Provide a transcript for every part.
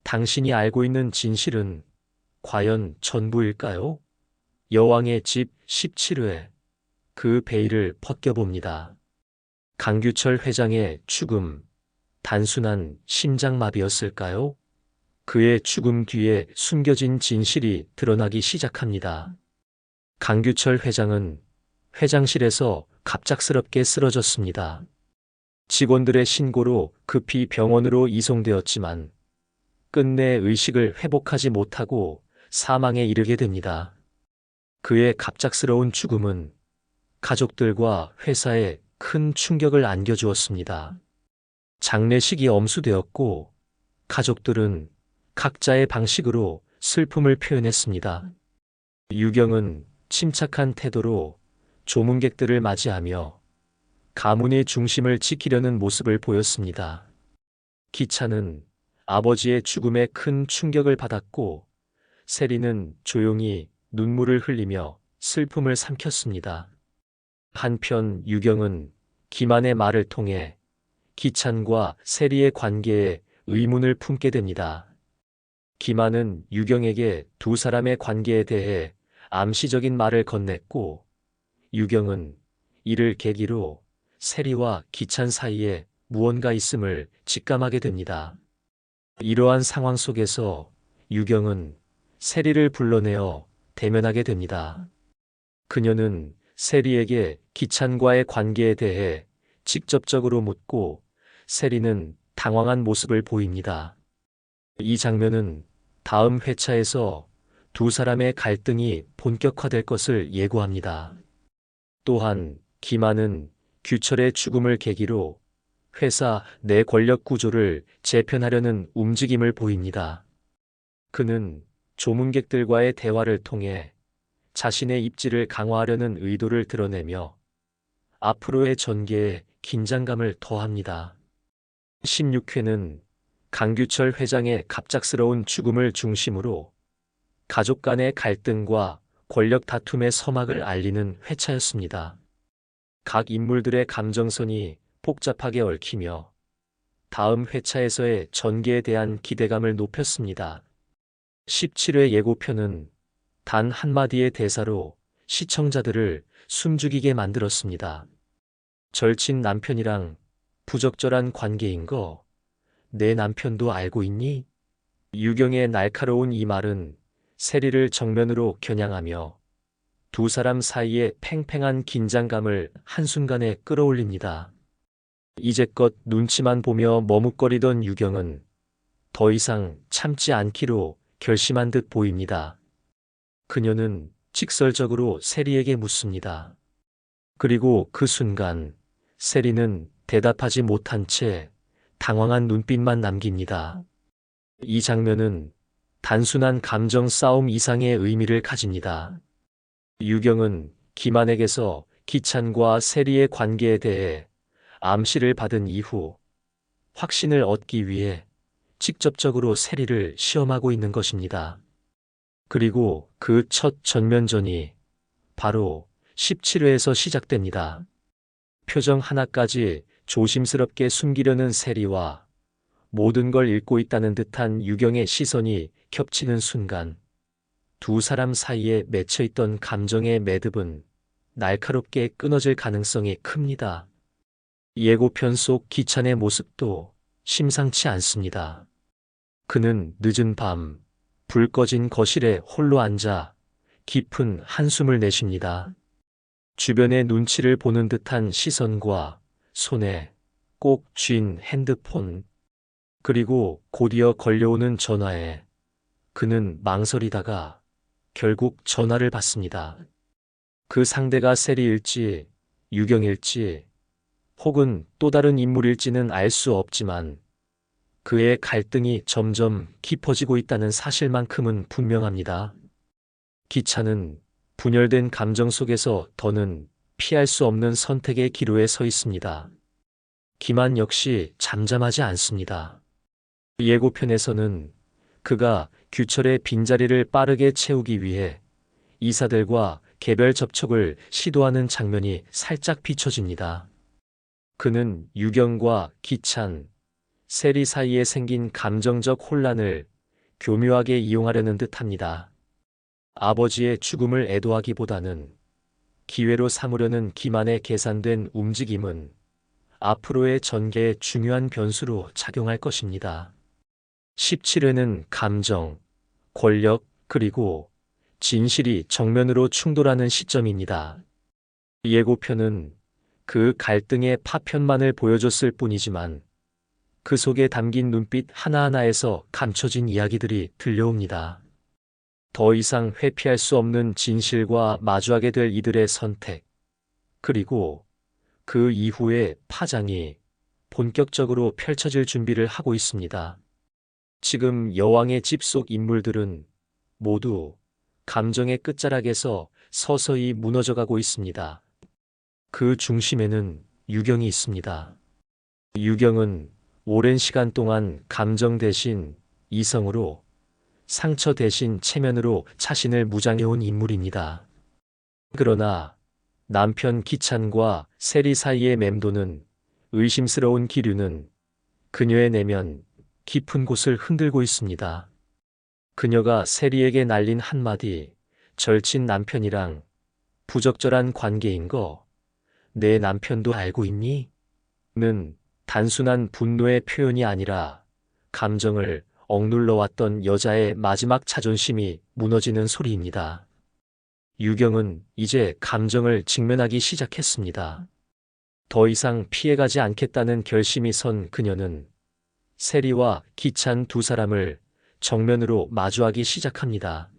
당신이 알고 있는 진실은 과연 전부일까요? 여왕의 집 17회 그 베일을 벗겨봅니다. 강규철 회장의 죽음, 단순한 심장마비였을까요? 그의 죽음 뒤에 숨겨진 진실이 드러나기 시작합니다. 강규철 회장은 회장실에서 갑작스럽게 쓰러졌습니다. 직원들의 신고로 급히 병원으로 이송되었지만 끝내 의식을 회복하지 못하고 사망에 이르게 됩니다. 그의 갑작스러운 죽음은 가족들과 회사에 큰 충격을 안겨주었습니다. 장례식이 엄수되었고 가족들은 각자의 방식으로 슬픔을 표현했습니다. 유경은 침착한 태도로 조문객들을 맞이하며 가문의 중심을 지키려는 모습을 보였습니다. 기찬은 아버지의 죽음에 큰 충격을 받았고 세리는 조용히 눈물을 흘리며 슬픔을 삼켰습니다. 한편 유경은 기만의 말을 통해 기찬과 세리의 관계에 의문을 품게 됩니다. 기만은 유경에게 두 사람의 관계에 대해 암시적인 말을 건넸고 유경은 이를 계기로 세리와 기찬 사이에 무언가 있음을 직감하게 됩니다. 이러한 상황 속에서 유경은 세리를 불러내어 대면하게 됩니다. 그녀는 세리에게 기찬과의 관계에 대해 직접적으로 묻고 세리는 당황한 모습을 보입니다. 이 장면은 다음 회차에서 두 사람의 갈등이 본격화될 것을 예고합니다. 또한 기만은 규철의 죽음을 계기로 회사 내 권력 구조를 재편하려는 움직임을 보입니다. 그는 조문객들과의 대화를 통해 자신의 입지를 강화하려는 의도를 드러내며 앞으로의 전개에 긴장감을 더합니다. 16회는 강규철 회장의 갑작스러운 죽음을 중심으로 가족 간의 갈등과 권력 다툼의 서막을 알리는 회차였습니다. 각 인물들의 감정선이 복잡하게 얽히며 다음 회차에서의 전개에 대한 기대감을 높였습니다. 17회 예고편은 단 한마디의 대사로 시청자들을 숨죽이게 만들었습니다. 절친 남편이랑 부적절한 관계인 거 내 남편도 알고 있니? 유경의 날카로운 이 말은 세리를 정면으로 겨냥하며 두 사람 사이의 팽팽한 긴장감을 한순간에 끌어올립니다. 이제껏 눈치만 보며 머뭇거리던 유경은 더 이상 참지 않기로 결심한 듯 보입니다. 그녀는 직설적으로 세리에게 묻습니다. 그리고 그 순간 세리는 대답하지 못한 채 당황한 눈빛만 남깁니다. 이 장면은 단순한 감정 싸움 이상의 의미를 가집니다. 유경은 기만에게서 기찬과 세리의 관계에 대해 암시를 받은 이후 확신을 얻기 위해 직접적으로 세리를 시험하고 있는 것입니다. 그리고 그 첫 전면전이 바로 17회에서 시작됩니다. 표정 하나까지 조심스럽게 숨기려는 세리와 모든 걸 읽고 있다는 듯한 유경의 시선이 겹치는 순간 두 사람 사이에 맺혀있던 감정의 매듭은 날카롭게 끊어질 가능성이 큽니다. 예고편 속 기찬의 모습도 심상치 않습니다. 그는 늦은 밤, 불 꺼진 거실에 홀로 앉아 깊은 한숨을 내쉽니다. 주변의 눈치를 보는 듯한 시선과 손에 꼭 쥔 핸드폰, 그리고 곧이어 걸려오는 전화에 그는 망설이다가 결국 전화를 받습니다. 그 상대가 세리일지, 유경일지, 혹은 또 다른 인물일지는 알 수 없지만 그의 갈등이 점점 깊어지고 있다는 사실만큼은 분명합니다. 기찬은 분열된 감정 속에서 더는 피할 수 없는 선택의 기로에 서 있습니다. 기만 역시 잠잠하지 않습니다. 예고편에서는 그가 규철의 빈자리를 빠르게 채우기 위해 이사들과 개별 접촉을 시도하는 장면이 살짝 비춰집니다. 그는 유경과 기찬, 세리 사이에 생긴 감정적 혼란을 교묘하게 이용하려는 듯합니다. 아버지의 죽음을 애도하기보다는 기회로 삼으려는 기만의 계산된 움직임은 앞으로의 전개에 중요한 변수로 작용할 것입니다. 17회는 감정, 권력, 그리고 진실이 정면으로 충돌하는 시점입니다. 예고편은 그 갈등의 파편만을 보여줬을 뿐이지만 그 속에 담긴 눈빛 하나하나에서 감춰진 이야기들이 들려옵니다. 더 이상 회피할 수 없는 진실과 마주하게 될 이들의 선택, 그리고 그 이후의 파장이 본격적으로 펼쳐질 준비를 하고 있습니다. 지금 여왕의 집 속 인물들은 모두 감정의 끝자락에서 서서히 무너져가고 있습니다. 그 중심에는 유경이 있습니다. 유경은 오랜 시간 동안 감정 대신 이성으로, 상처 대신 체면으로 자신을 무장해온 인물입니다. 그러나 남편 기찬과 세리 사이의 맴도는 의심스러운 기류는 그녀의 내면 깊은 곳을 흔들고 있습니다. 그녀가 세리에게 날린 한마디 절친 남편이랑 부적절한 관계인 거 내 남편도 알고 있니? 는 단순한 분노의 표현이 아니라 감정을 억눌러왔던 여자의 마지막 자존심이 무너지는 소리입니다. 유경은 이제 감정을 직면하기 시작했습니다. 더 이상 피해가지 않겠다는 결심이 선 그녀는 세리와 기찬 두 사람을 정면으로 마주하기 시작합니다.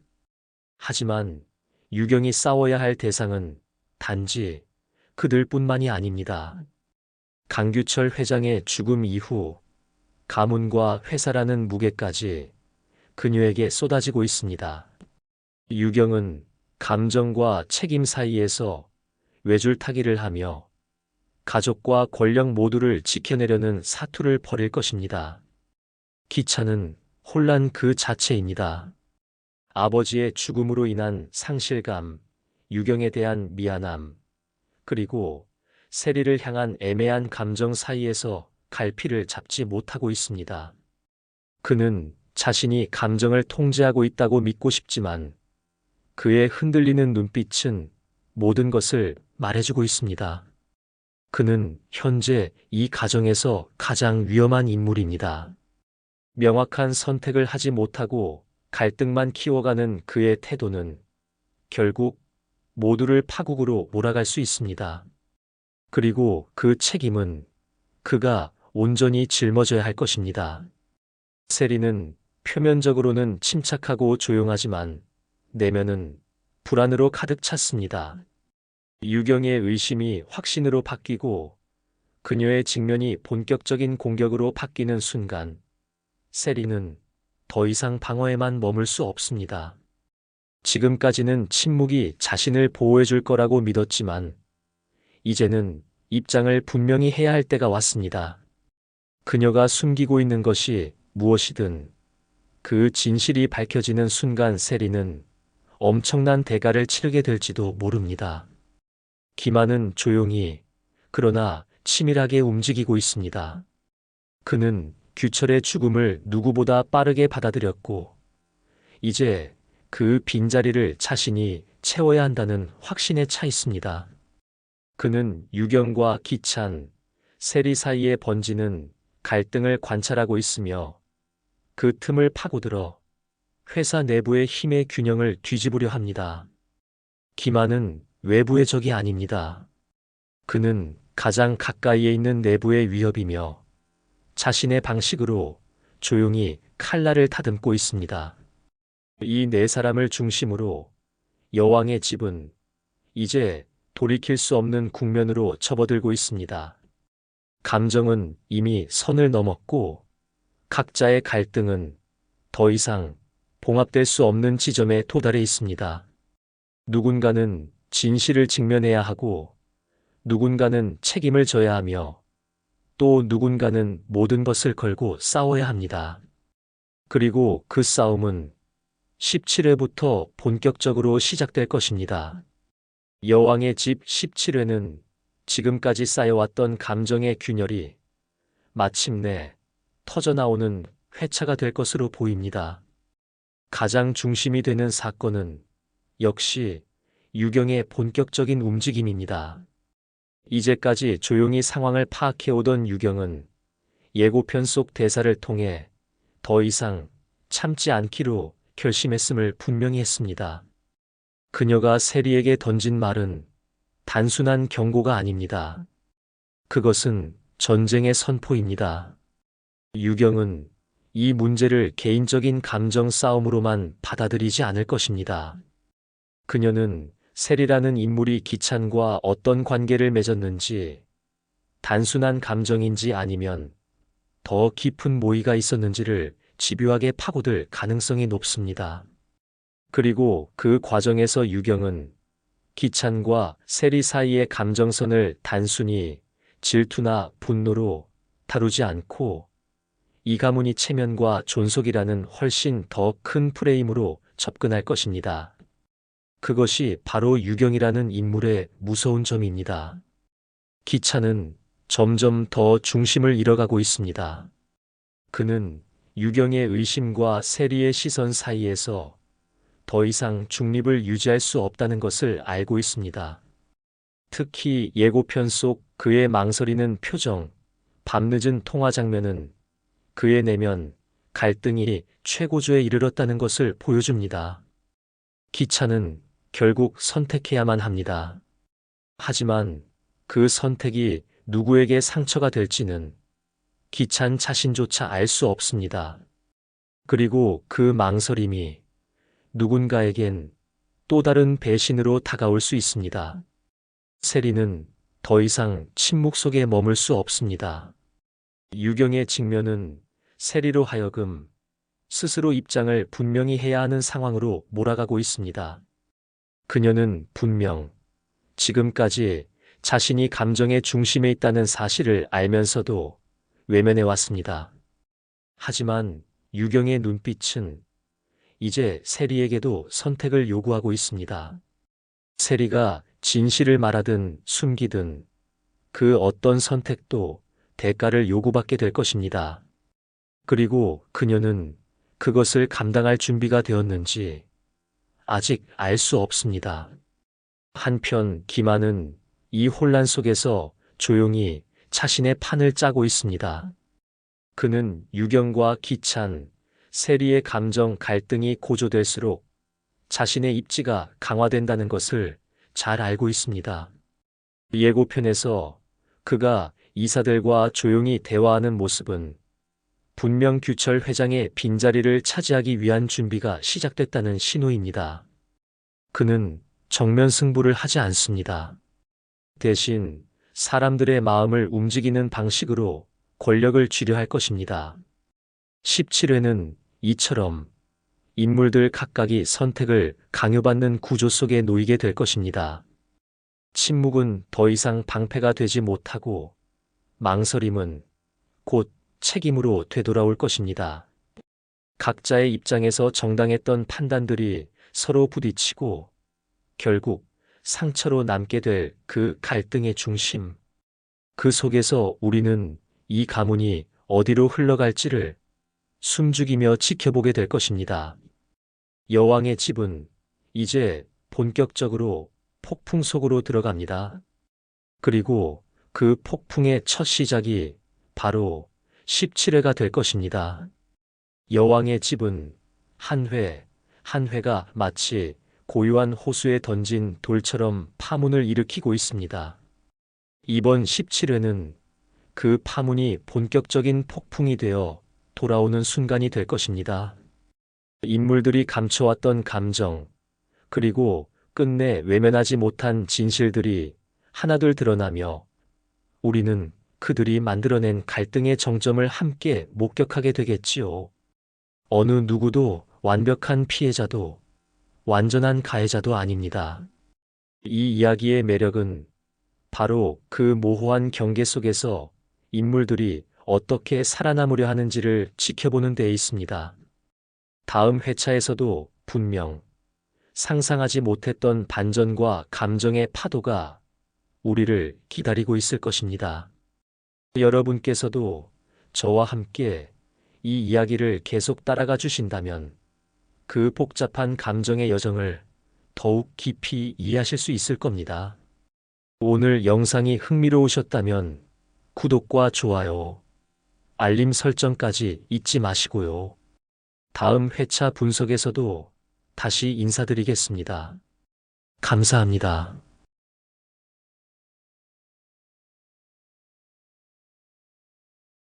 하지만 유경이 싸워야 할 대상은 단지 그들뿐만이 아닙니다. 강규철 회장의 죽음 이후 가문과 회사라는 무게까지 그녀에게 쏟아지고 있습니다. 유경은 감정과 책임 사이에서 외줄타기를 하며 가족과 권력 모두를 지켜내려는 사투를 벌일 것입니다. 기찬은 혼란 그 자체입니다. 아버지의 죽음으로 인한 상실감, 유경에 대한 미안함, 그리고 세리를 향한 애매한 감정 사이에서 갈피를 잡지 못하고 있습니다. 그는 자신이 감정을 통제하고 있다고 믿고 싶지만 그의 흔들리는 눈빛은 모든 것을 말해주고 있습니다. 그는 현재 이 가정에서 가장 위험한 인물입니다. 명확한 선택을 하지 못하고 갈등만 키워가는 그의 태도는 결국 모두를 파국으로 몰아갈 수 있습니다. 그리고 그 책임은 그가 온전히 짊어져야 할 것입니다. 세리는 표면적으로는 침착하고 조용하지만 내면은 불안으로 가득 찼습니다. 유경의 의심이 확신으로 바뀌고 그녀의 직면이 본격적인 공격으로 바뀌는 순간 세리는 더 이상 방어에만 머물 수 없습니다. 지금까지는 침묵이 자신을 보호해줄 거라고 믿었지만 이제는 입장을 분명히 해야 할 때가 왔습니다. 그녀가 숨기고 있는 것이 무엇이든 그 진실이 밝혀지는 순간 세리는 엄청난 대가를 치르게 될지도 모릅니다. 기만은 조용히 그러나 치밀하게 움직이고 있습니다. 그는 규철의 죽음을 누구보다 빠르게 받아들였고 이제 그 빈자리를 자신이 채워야 한다는 확신에 차 있습니다. 그는 유경과 기찬, 세리 사이에 번지는 갈등을 관찰하고 있으며 그 틈을 파고들어 회사 내부의 힘의 균형을 뒤집으려 합니다. 기만은 외부의 적이 아닙니다. 그는 가장 가까이에 있는 내부의 위협이며 자신의 방식으로 조용히 칼날을 다듬고 있습니다. 이 네 사람을 중심으로 여왕의 집은 이제 돌이킬 수 없는 국면으로 접어들고 있습니다. 감정은 이미 선을 넘었고 각자의 갈등은 더 이상 봉합될 수 없는 지점에 도달해 있습니다. 누군가는 진실을 직면해야 하고 누군가는 책임을 져야 하며 또 누군가는 모든 것을 걸고 싸워야 합니다. 그리고 그 싸움은 17회부터 본격적으로 시작될 것입니다. 여왕의 집 17회는 지금까지 쌓여왔던 감정의 균열이 마침내 터져나오는 회차가 될 것으로 보입니다. 가장 중심이 되는 사건은 역시 유경의 본격적인 움직임입니다. 이제까지 조용히 상황을 파악해오던 유경은 예고편 속 대사를 통해 더 이상 참지 않기로 결심했음을 분명히 했습니다. 그녀가 세리에게 던진 말은 단순한 경고가 아닙니다. 그것은 전쟁의 선포입니다. 유경은 이 문제를 개인적인 감정 싸움으로만 받아들이지 않을 것입니다. 그녀는 세리라는 인물이 기찬과 어떤 관계를 맺었는지, 단순한 감정인지 아니면 더 깊은 모의가 있었는지를 집요하게 파고들 가능성이 높습니다. 그리고 그 과정에서 유경은 기찬과 세리 사이의 감정선을 단순히 질투나 분노로 다루지 않고 이 가문이 체면과 존속이라는 훨씬 더 큰 프레임으로 접근할 것입니다. 그것이 바로 유경이라는 인물의 무서운 점입니다. 기찬은 점점 더 중심을 잃어가고 있습니다. 그는 유경의 의심과 세리의 시선 사이에서 더 이상 중립을 유지할 수 없다는 것을 알고 있습니다. 특히 예고편 속 그의 망설이는 표정, 밤늦은 통화 장면은 그의 내면 갈등이 최고조에 이르렀다는 것을 보여줍니다. 기찬은 결국 선택해야만 합니다. 하지만 그 선택이 누구에게 상처가 될지는 기찬 자신조차 알 수 없습니다. 그리고 그 망설임이 누군가에겐 또 다른 배신으로 다가올 수 있습니다. 세리는 더 이상 침묵 속에 머물 수 없습니다. 유경의 직면은 세리로 하여금 스스로 입장을 분명히 해야 하는 상황으로 몰아가고 있습니다. 그녀는 분명 지금까지 자신이 감정의 중심에 있다는 사실을 알면서도 외면해 왔습니다. 하지만 유경의 눈빛은 이제 세리에게도 선택을 요구하고 있습니다. 세리가 진실을 말하든 숨기든 그 어떤 선택도 대가를 요구받게 될 것입니다. 그리고 그녀는 그것을 감당할 준비가 되었는지 아직 알 수 없습니다. 한편 기만은 이 혼란 속에서 조용히 자신의 판을 짜고 있습니다. 그는 유경과 기찬, 세리의 감정 갈등이 고조될수록 자신의 입지가 강화된다는 것을 잘 알고 있습니다. 예고편에서 그가 이사들과 조용히 대화하는 모습은 분명 규철 회장의 빈자리를 차지하기 위한 준비가 시작됐다는 신호입니다. 그는 정면 승부를 하지 않습니다. 대신 사람들의 마음을 움직이는 방식으로 권력을 쥐려 할 것입니다. 17회는 이처럼 인물들 각각이 선택을 강요받는 구조 속에 놓이게 될 것입니다. 침묵은 더 이상 방패가 되지 못하고 망설임은 곧 책임으로 되돌아올 것입니다. 각자의 입장에서 정당했던 판단들이 서로 부딪히고 결국 상처로 남게 될 그 갈등의 중심. 그 속에서 우리는 이 가문이 어디로 흘러갈지를 숨죽이며 지켜보게 될 것입니다. 여왕의 집은 이제 본격적으로 폭풍 속으로 들어갑니다. 그리고 그 폭풍의 첫 시작이 바로 17회가 될 것입니다. 여왕의 집은 한 회, 한 회가 마치 고요한 호수에 던진 돌처럼 파문을 일으키고 있습니다. 이번 17회는 그 파문이 본격적인 폭풍이 되어 돌아오는 순간이 될 것입니다. 인물들이 감춰왔던 감정, 그리고 끝내 외면하지 못한 진실들이 하나둘 드러나며 우리는 그들이 만들어낸 갈등의 정점을 함께 목격하게 되겠지요. 어느 누구도 완벽한 피해자도 완전한 가해자도 아닙니다. 이 이야기의 매력은 바로 그 모호한 경계 속에서 인물들이 어떻게 살아남으려 하는지를 지켜보는 데에 있습니다. 다음 회차에서도 분명 상상하지 못했던 반전과 감정의 파도가 우리를 기다리고 있을 것입니다. 여러분께서도 저와 함께 이 이야기를 계속 따라가 주신다면 그 복잡한 감정의 여정을 더욱 깊이 이해하실 수 있을 겁니다. 오늘 영상이 흥미로우셨다면 구독과 좋아요, 알림 설정까지 잊지 마시고요. 다음 회차 분석에서도 다시 인사드리겠습니다. 감사합니다.